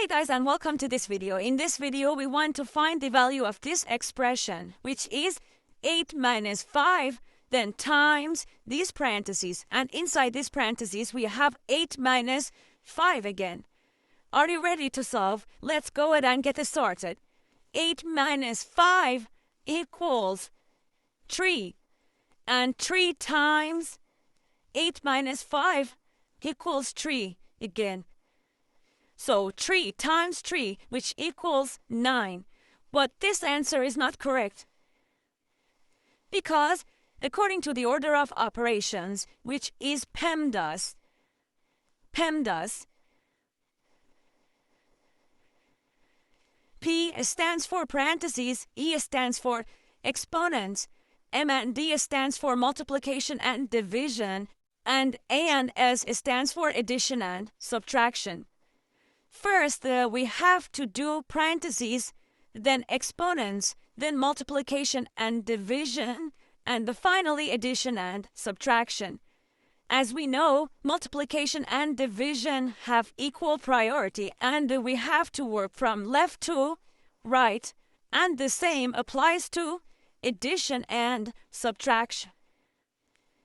guys, and welcome to this video. In this video, we want to find the value of this expression, which is 8 minus 5, then times these parentheses. And inside these parentheses, we have 8 minus 5 again. Are you ready to solve? Let's go ahead and get this started. 8 minus 5 equals 3. And 3 times 8 minus 5 equals 3 again. So 3 times 3, which equals 9. But this answer is not correct. Because according to the order of operations, which is PEMDAS, P stands for parentheses, E stands for exponents, M and D stands for multiplication and division, and A and S stands for addition and subtraction. First, we have to do parentheses, then exponents, then multiplication and division, and finally addition and subtraction. As we know, multiplication and division have equal priority, and we have to work from left to right, and the same applies to addition and subtraction.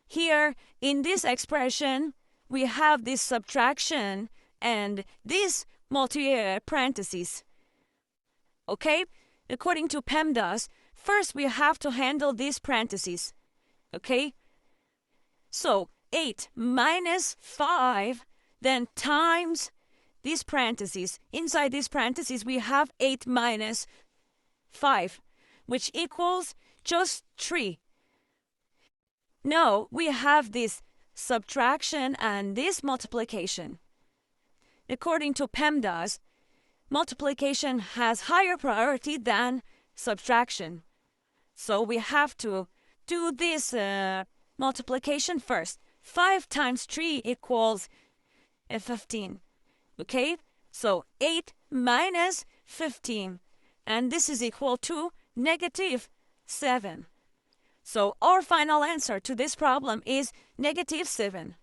Here, in this expression, we have this subtraction and this parentheses. Okay? According to PEMDAS, first we have to handle these parentheses. Okay? So 8 minus 5, then times these parentheses. Inside these parentheses, we have 8 minus 5, which equals just 3. Now we have this subtraction and this multiplication. According to PEMDAS, multiplication has higher priority than subtraction. So we have to do this multiplication first. 5 times 3 equals 15. Okay? So 8 minus 15. And this is equal to negative 7. So our final answer to this problem is negative 7.